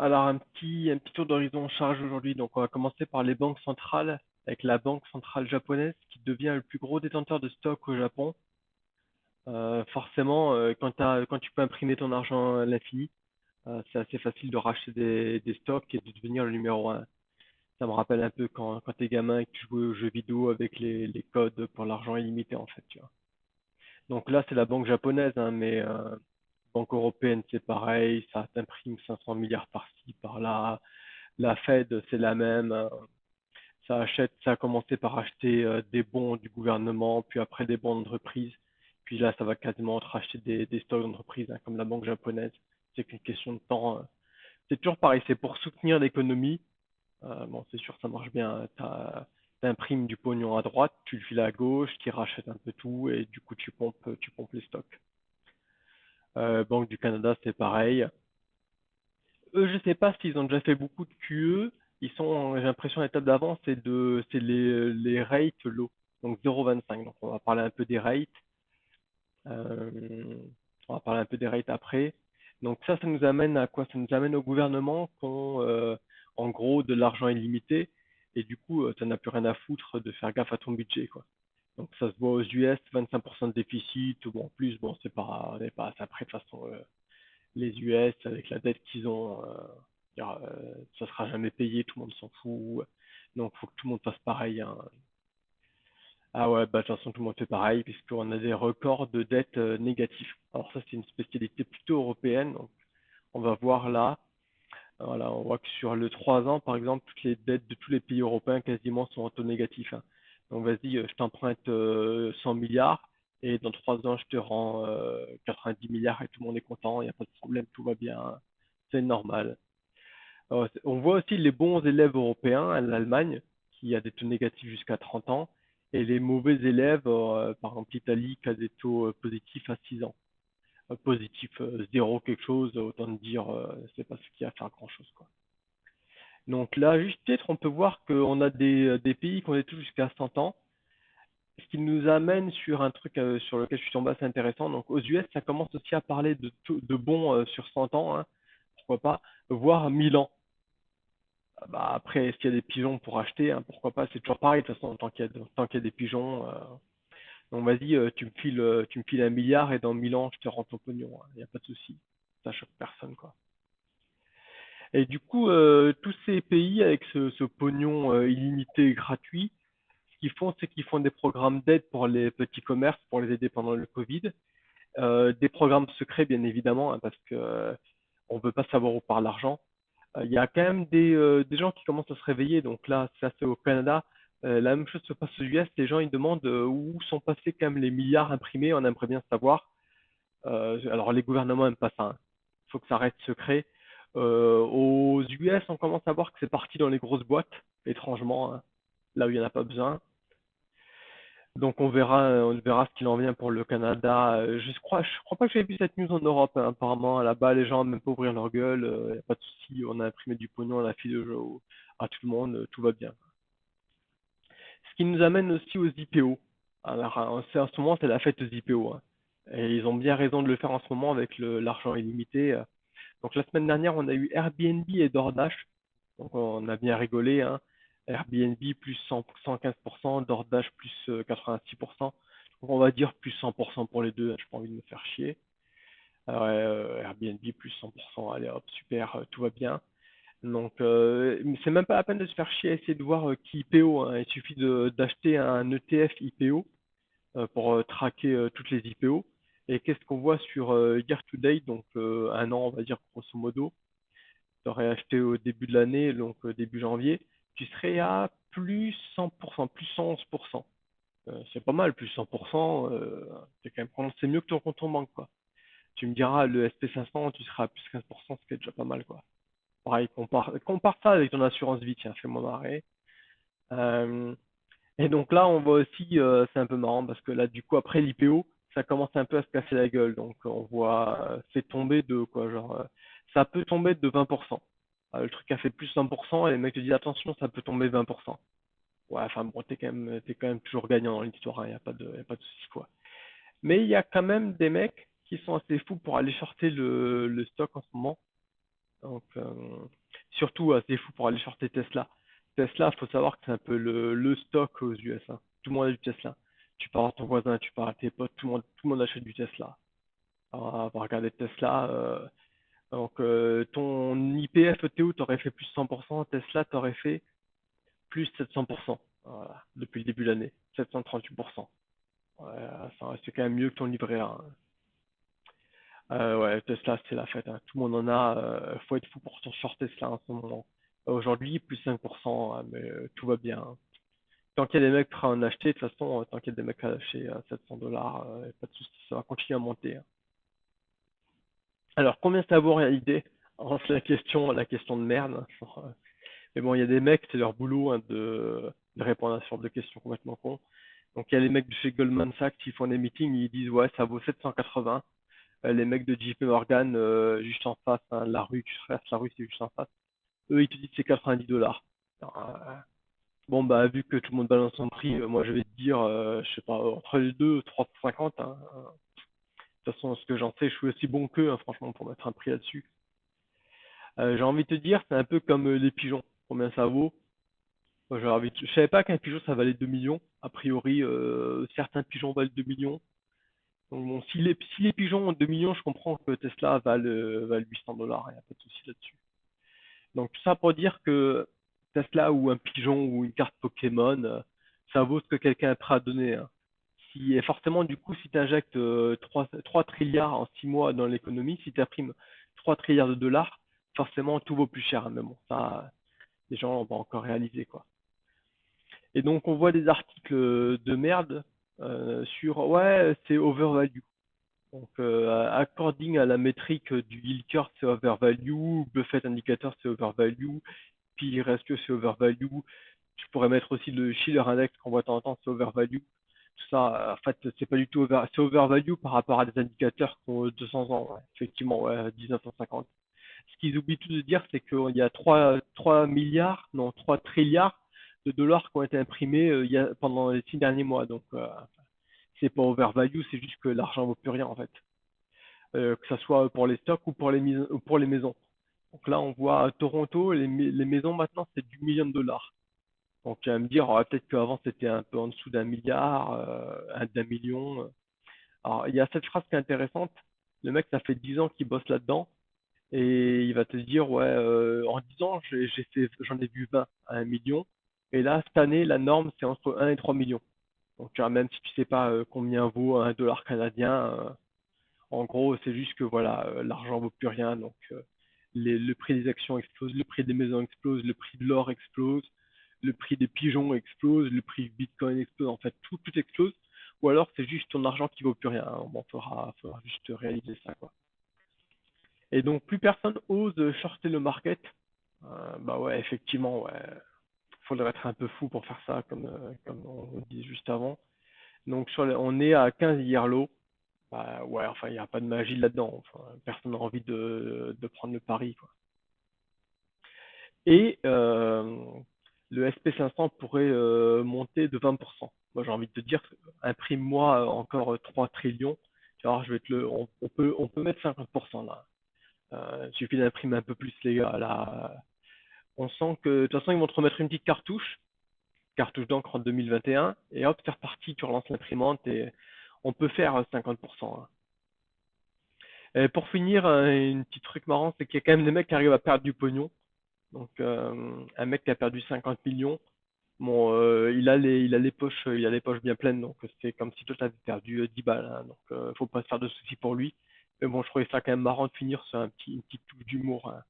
Alors, un petit tour d'horizon en charge aujourd'hui. Donc, on va commencer par les banques centrales, avec la banque centrale japonaise qui devient le plus gros détenteur de stock au Japon. Forcément, quand tu peux imprimer ton argent à l'infini, c'est assez facile de racheter des stocks et de devenir le numéro un. Ça me rappelle un peu quand t'es gamin et que tu jouais aux jeux vidéo avec les codes pour l'argent illimité, en fait, tu vois. Donc là, c'est la banque japonaise, hein, mais banque européenne, c'est pareil, ça t'imprime 500 milliards par-ci, par-là. La Fed, c'est la même. Ça a commencé par acheter des bons du gouvernement, puis après des bons d'entreprise. Puis là, ça va quasiment racheter des stocks d'entreprise, hein, comme la banque japonaise. C'est qu'une question de temps. C'est toujours pareil, c'est pour soutenir l'économie. Bon, c'est sûr, ça marche bien. T'imprimes du pognon à droite, tu le files à gauche, qui rachète un peu tout, et du coup, tu pompes les stocks. Banque du Canada, c'est pareil. Eux, je sais pas s'ils ont déjà fait beaucoup de QE. J'ai l'impression, à l'étape d'avant, c'est les rates low, donc 0,25. Donc, on va parler un peu des rates. Euh, on va parler un peu des rates après. Donc, ça nous amène à quoi? Ça nous amène au gouvernement qui ont, en gros, de l'argent illimité. Et du coup, tu n'as plus rien à foutre de faire gaffe à ton budget, quoi. Donc, ça se voit aux US, 25% de déficit. Bon, en plus, bon, on n'est pas assez après, de toute façon, les US, avec la dette qu'ils ont, ça sera jamais payé, tout le monde s'en fout. Donc, faut que tout le monde fasse pareil, hein. Ah ouais, bah de toute façon, tout le monde fait pareil, puisqu'on a des records de dette négatifs. Alors ça, c'est une spécialité plutôt européenne. Donc, on va voir là. Voilà, on voit que sur le 3 ans, par exemple, toutes les dettes de tous les pays européens quasiment sont en taux négatif, hein. Donc vas-y, je t'emprunte 100 milliards et dans 3 ans, je te rends 90 milliards et tout le monde est content, il n'y a pas de problème, tout va bien, c'est normal. On voit aussi les bons élèves européens, l'Allemagne, qui a des taux négatifs jusqu'à 30 ans, et les mauvais élèves, par exemple l'Italie, qui a des taux positifs à 6 ans. Positif 0 quelque chose, autant dire, c'est pas ce qui a à faire grand-chose, quoi. Donc là, juste peut-être, on peut voir qu'on a des pays qui ont des taux jusqu'à 100 ans, ce qui nous amène sur un truc sur lequel je suis tombé assez intéressant. Donc aux US, ça commence aussi à parler de bons sur 100 ans, hein, pourquoi pas, voire 1000 ans. Ah bah, après, est-ce qu'il y a des pigeons pour acheter, hein, pourquoi pas, c'est toujours pareil, de toute façon, tant qu'il y a des pigeons. Donc vas-y, tu me files 1 milliard et dans 1000 ans, je te rends ton pognon, il n'y a pas de souci. Ça choque personne, quoi. Et du coup, tous ces pays avec ce pognon illimité et gratuit, ce qu'ils font, c'est qu'ils font des programmes d'aide pour les petits commerces, pour les aider pendant le Covid. Des programmes secrets, bien évidemment, hein, parce que on ne veut pas savoir où part l'argent. Il y a quand même des gens qui commencent à se réveiller. Donc là, ça c'est au Canada. La même chose se passe aux US. Les gens ils demandent où sont passés quand même les milliards imprimés. On aimerait bien savoir. Alors les gouvernements n'aiment pas ça, hein. Il faut que ça reste secret. Aux US, on commence à voir que c'est parti dans les grosses boîtes, étrangement, hein, là où il n'y en a pas besoin. Donc on verra ce qu'il en vient pour le Canada. Je crois pas que j'ai vu cette news en Europe, hein. Apparemment, là-bas, les gens n'aiment pas ouvrir leur gueule. Il n'y a pas de souci. On a imprimé du pognon, on a filé à tout le monde, tout va bien. Ce qui nous amène aussi aux IPO. Alors, en ce moment, c'est la fête aux IPO, hein. Et ils ont bien raison de le faire en ce moment avec l'argent illimité. Donc la semaine dernière, on a eu Airbnb et DoorDash. Donc on a bien rigolé, hein. Airbnb plus 100, 115%, DoorDash plus 86%. Donc on va dire plus 100% pour les deux, hein. J'ai pas envie de me faire chier. Airbnb plus 100%, allez hop, super, tout va bien. Donc c'est même pas la peine de se faire chier à essayer de voir qui IPO, hein. Il suffit d'acheter un ETF IPO pour traquer toutes les IPO. Et qu'est-ce qu'on voit sur year to date, donc un an, on va dire grosso modo, tu aurais acheté au début de l'année, donc début janvier, tu serais à plus 100%, plus 111%. C'est pas mal, plus 100%, c'est quand même, c'est mieux que ton compte en banque, quoi. Tu me diras, le SP500, tu seras à plus 15%, ce qui est déjà pas mal, quoi. Pareil, compare ça avec ton assurance vie, tiens, fais-moi marrer. Euh, et donc là, on voit aussi, c'est un peu marrant parce que là, du coup, après l'IPO, ça commence un peu à se casser la gueule. Donc, on voit, c'est tombé de quoi, genre, ça peut tomber de 20%. Le truc a fait plus 100% et les mecs te disent attention, ça peut tomber 20%. Ouais, enfin bon, t'es quand même toujours gagnant dans l'histoire, hein, y a pas de souci, quoi. Mais il y a quand même des mecs qui sont assez fous pour aller shorter le stock en ce moment. Donc, surtout, c'est fou pour aller shorter Tesla. Tesla, faut savoir que c'est un peu le stock aux US, hein. Tout le monde a du Tesla. Tu parles à ton voisin, tu parles à tes potes, tout le monde achète du Tesla. Alors, on va regarder Tesla. Donc, ton IPF ETO, t'aurais fait plus 100%. Tesla, t'aurait fait plus 700%. Voilà, depuis le début de l'année. 738%. Ouais, c'est quand même mieux que ton livret A, hein. Ouais, Tesla, c'est la fête, hein. Tout le monde en a. Faut être fou pour s'en short Tesla en ce moment. Aujourd'hui, plus 5%, hein, mais tout va bien, hein. Tant qu'il y a des mecs prêts à en acheter, de toute façon, tant qu'il y a des mecs à lâcher à 700 $, pas de soucis, ça va continuer à monter, hein. Alors, combien ça vaut en réalité? Alors, c'est la question de merde, hein. Mais bon, il y a des mecs, c'est leur boulot, hein, de répondre à ce genre de questions complètement cons. Donc, il y a les mecs de chez Goldman Sachs qui font des meetings, ils disent ouais, ça vaut 780. Les mecs de JP Morgan, juste en face, hein, la rue, tu traverses la rue, c'est juste en face. Eux, ils te disent c'est 90 $. Alors, bon, bah, vu que tout le monde balance son prix, moi, je vais te dire, je sais pas, entre les deux, 350, hein. De toute façon, ce que j'en sais, je suis aussi bon qu'eux, hein, franchement, pour mettre un prix là-dessus. J'ai envie de te dire, c'est un peu comme les pigeons. Combien ça vaut? Moi, je savais pas qu'un pigeon, ça valait 2 millions. A priori, certains pigeons valent 2 millions. Donc bon, si les pigeons ont 2 millions, je comprends que Tesla valent 800 $, il n'y a pas de souci là-dessus. Donc tout ça pour dire que Tesla ou un pigeon ou une carte Pokémon, ça vaut ce que quelqu'un est prêt à donner, hein. Et forcément, du coup, si tu injectes 3 trilliards en 6 mois dans l'économie, si tu imprimes 3 trilliards de dollars, forcément tout vaut plus cher, hein. Mais bon, ça, les gens l'ont pas encore réalisé, quoi. Et donc on voit des articles de merde sur ouais, c'est overvalue. Donc, according à la métrique du yield curve, c'est overvalue, Buffett indicator, c'est overvalue, P ratio, c'est overvalue. Je pourrais mettre aussi le Shiller index qu'on voit de temps en temps, c'est overvalue. Tout ça, en fait, c'est pas du tout c'est overvalue par rapport à des indicateurs qui ont 200 ans, ouais. Effectivement, ouais, 1950. Ce qu'ils oublient tout de dire, c'est qu'il y a 3 milliards, non, 3 trilliards de dollars qui ont été imprimés pendant les 6 derniers mois. Donc, c'est pas overvalue, c'est juste que l'argent vaut plus rien, en fait. Que ce soit pour les stocks ou pour les maisons. Donc là, on voit à Toronto, les maisons maintenant, c'est du million de dollars. Donc tu vas me dire, peut-être qu'avant c'était un peu en dessous d'un milliard, d'un million. Alors il y a cette phrase qui est intéressante. Le mec, ça fait 10 ans qu'il bosse là-dedans et il va te dire, ouais, en 10 ans, j'en ai vu 20 à un million. Et là, cette année, la norme, c'est entre 1 et 3 millions. Donc même si tu sais pas combien vaut un dollar canadien, en gros, c'est juste que voilà, l'argent vaut plus rien, donc le prix des actions explose, le prix des maisons explose, le prix de l'or explose, le prix des pigeons explose, le prix du Bitcoin explose, en fait tout explose. Ou alors c'est juste ton argent qui vaut plus rien, hein. Bon, faudra juste réaliser ça, quoi. Et donc plus personne ose shorter le market. Bah ouais, effectivement, ouais, faudrait être un peu fou pour faire ça, comme on disait juste avant. Donc on est à 15 hier low. Bah ouais, enfin, il n'y a pas de magie là-dedans. Enfin, personne n'a envie de prendre le pari, quoi. Et le SP500 pourrait monter de 20%. Moi, j'ai envie de te dire, imprime-moi encore 3 trillions. Tu vois, on peut mettre 50% là. Il suffit d'imprimer un peu plus, les gars. Là, on sent que, de toute façon, ils vont te remettre une petite cartouche d'encre en 2021, et hop, c'est reparti, tu relances l'imprimante et on peut faire 50%, hein. Pour finir, une petite truc marrant, c'est qu'il y a quand même des mecs qui arrivent à perdre du pognon. Donc, un mec qui a perdu 50 millions, bon, il a les poches bien pleines, donc c'est comme si toi t'avais perdu 10 balles, hein. Donc, faut pas se faire de soucis pour lui. Mais bon, je trouvais ça quand même marrant de finir sur une petite touche d'humour, hein.